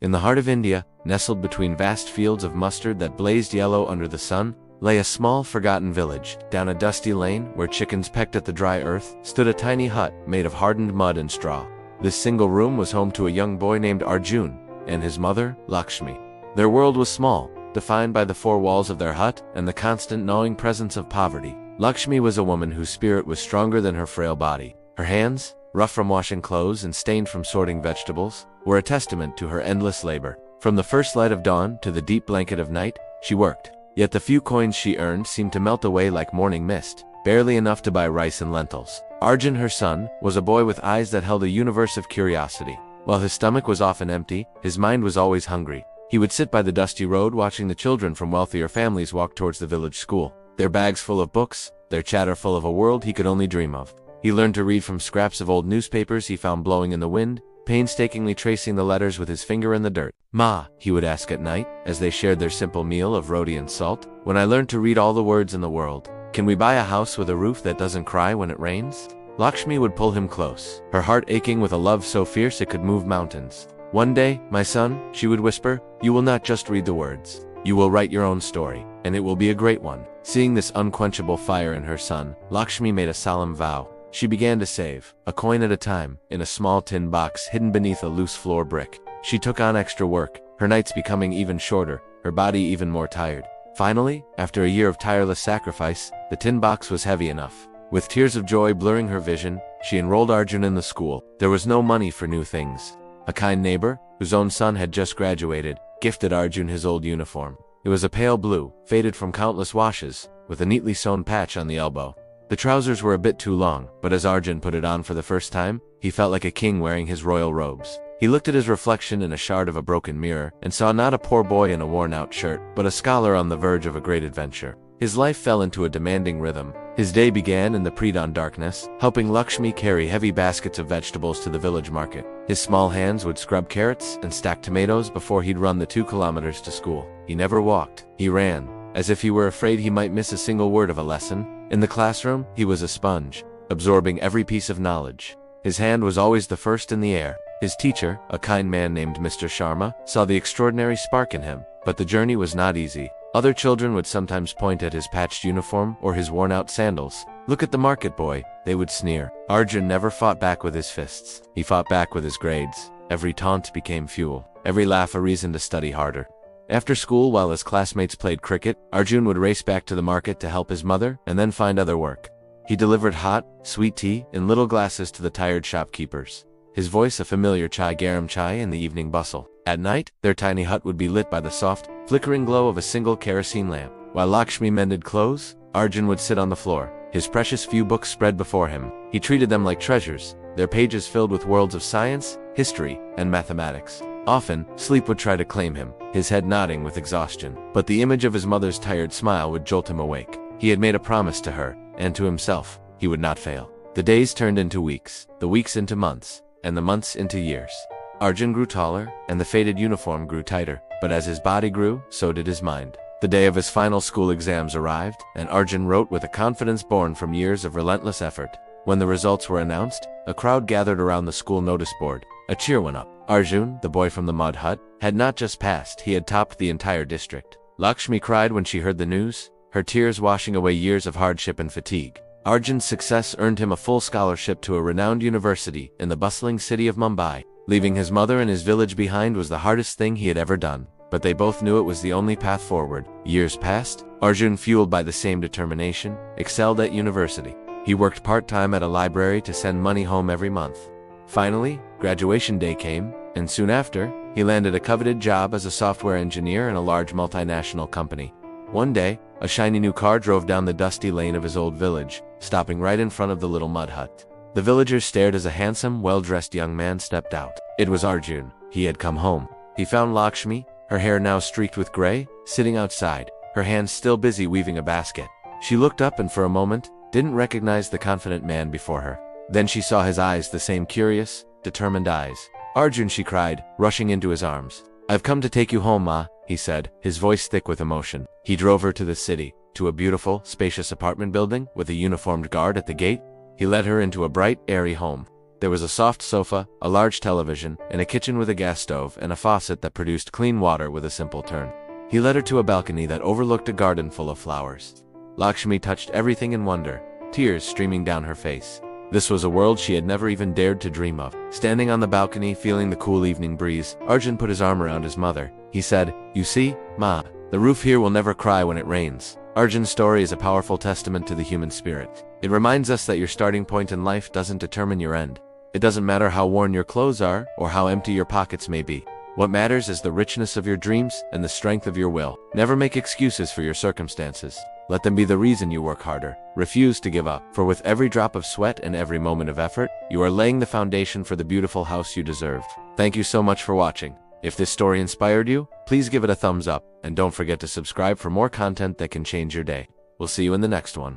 In the heart of India, nestled between vast fields of mustard that blazed yellow under the sun, lay a small, forgotten village. Down a dusty lane, where chickens pecked at the dry earth, stood a tiny hut made of hardened mud and straw. This single room was home to a young boy named Arjun and his mother, Lakshmi. Their world was small, defined by the four walls of their hut and the constant gnawing presence of poverty. Lakshmi was a woman whose spirit was stronger than her frail body. Her hands, rough from washing clothes and stained from sorting vegetables, were a testament to her endless labor. From the first light of dawn to the deep blanket of night, she worked. Yet the few coins she earned seemed to melt away like morning mist, barely enough to buy rice and lentils. Arjun, her son, was a boy with eyes that held a universe of curiosity. While his stomach was often empty, his mind was always hungry. He would sit by the dusty road watching the children from wealthier families walk towards the village school, their bags full of books, their chatter full of a world he could only dream of. He learned to read from scraps of old newspapers he found blowing in the wind, painstakingly tracing the letters with his finger in the dirt. "Ma," he would ask at night, as they shared their simple meal of roti and salt, "when I learned to read all the words in the world, can we buy a house with a roof that doesn't cry when it rains?" Lakshmi would pull him close, her heart aching with a love so fierce it could move mountains. "One day, my son," she would whisper, "you will not just read the words. You will write your own story, and it will be a great one." Seeing this unquenchable fire in her son, Lakshmi made a solemn vow. She began to save, a coin at a time, in a small tin box hidden beneath a loose floor brick. She took on extra work, her nights becoming even shorter, her body even more tired. Finally, after a year of tireless sacrifice, the tin box was heavy enough. With tears of joy blurring her vision, she enrolled Arjun in the school. There was no money for new things. A kind neighbor, whose own son had just graduated, gifted Arjun his old uniform. It was a pale blue, faded from countless washes, with a neatly sewn patch on the elbow. The trousers were a bit too long, but as Arjun put it on for the first time, he felt like a king wearing his royal robes. He looked at his reflection in a shard of a broken mirror and saw not a poor boy in a worn-out shirt, but a scholar on the verge of a great adventure. His life fell into a demanding rhythm. His day began in the pre-dawn darkness, helping Lakshmi carry heavy baskets of vegetables to the village market. His small hands would scrub carrots and stack tomatoes before he'd run the 2 kilometers to school. He never walked. He ran, as if he were afraid he might miss a single word of a lesson. In the classroom, he was a sponge, absorbing every piece of knowledge. His hand was always the first in the air. His teacher, a kind man named Mr. Sharma, saw the extraordinary spark in him, but the journey was not easy. Other children would sometimes point at his patched uniform or his worn-out sandals. "Look at the market boy," they would sneer. Arjun never fought back with his fists. He fought back with his grades. Every taunt became fuel, every laugh a reason to study harder. After school, while his classmates played cricket, Arjun would race back to the market to help his mother and then find other work. He delivered hot, sweet tea in little glasses to the tired shopkeepers, his voice a familiar chai garam chai in the evening bustle. At night, their tiny hut would be lit by the soft, flickering glow of a single kerosene lamp. While Lakshmi mended clothes, Arjun would sit on the floor, his precious few books spread before him. He treated them like treasures, their pages filled with worlds of science, history, and mathematics. Often, sleep would try to claim him, his head nodding with exhaustion, but the image of his mother's tired smile would jolt him awake. He had made a promise to her, and to himself, he would not fail. The days turned into weeks, the weeks into months, and the months into years. Arjun grew taller, and the faded uniform grew tighter, but as his body grew, so did his mind. The day of his final school exams arrived, and Arjun wrote with a confidence born from years of relentless effort. When the results were announced, a crowd gathered around the school notice board. A cheer went up. Arjun, the boy from the mud hut, had not just passed, he had topped the entire district. Lakshmi cried when she heard the news, her tears washing away years of hardship and fatigue. Arjun's success earned him a full scholarship to a renowned university in the bustling city of Mumbai. Leaving his mother and his village behind was the hardest thing he had ever done, but they both knew it was the only path forward. Years passed. Arjun, fueled by the same determination, excelled at university. He worked part-time at a library to send money home every month. Finally, graduation day came, and soon after, he landed a coveted job as a software engineer in a large multinational company. One day, a shiny new car drove down the dusty lane of his old village, stopping right in front of the little mud hut. The villagers stared as a handsome, well-dressed young man stepped out. It was Arjun. He had come home. He found Lakshmi, her hair now streaked with gray, sitting outside, her hands still busy weaving a basket. She looked up and for a moment, didn't recognize the confident man before her. Then she saw his eyes, the same curious, determined eyes. "Arjun," she cried, rushing into his arms. "I've come to take you home, Ma," he said, his voice thick with emotion. He drove her to the city, to a beautiful, spacious apartment building with a uniformed guard at the gate. He led her into a bright, airy home. There was a soft sofa, a large television, and a kitchen with a gas stove and a faucet that produced clean water with a simple turn. He led her to a balcony that overlooked a garden full of flowers. Lakshmi touched everything in wonder, tears streaming down her face. This was a world she had never even dared to dream of. Standing on the balcony, feeling the cool evening breeze, Arjun put his arm around his mother. He said, "You see, Ma, the roof here will never cry when it rains." Arjun's story is a powerful testament to the human spirit. It reminds us that your starting point in life doesn't determine your end. It doesn't matter how worn your clothes are or how empty your pockets may be. What matters is the richness of your dreams and the strength of your will. Never make excuses for your circumstances. Let them be the reason you work harder. Refuse to give up, for with every drop of sweat and every moment of effort, you are laying the foundation for the beautiful house you deserve. Thank you so much for watching. If this story inspired you, please give it a thumbs up, and don't forget to subscribe for more content that can change your day. We'll see you in the next one.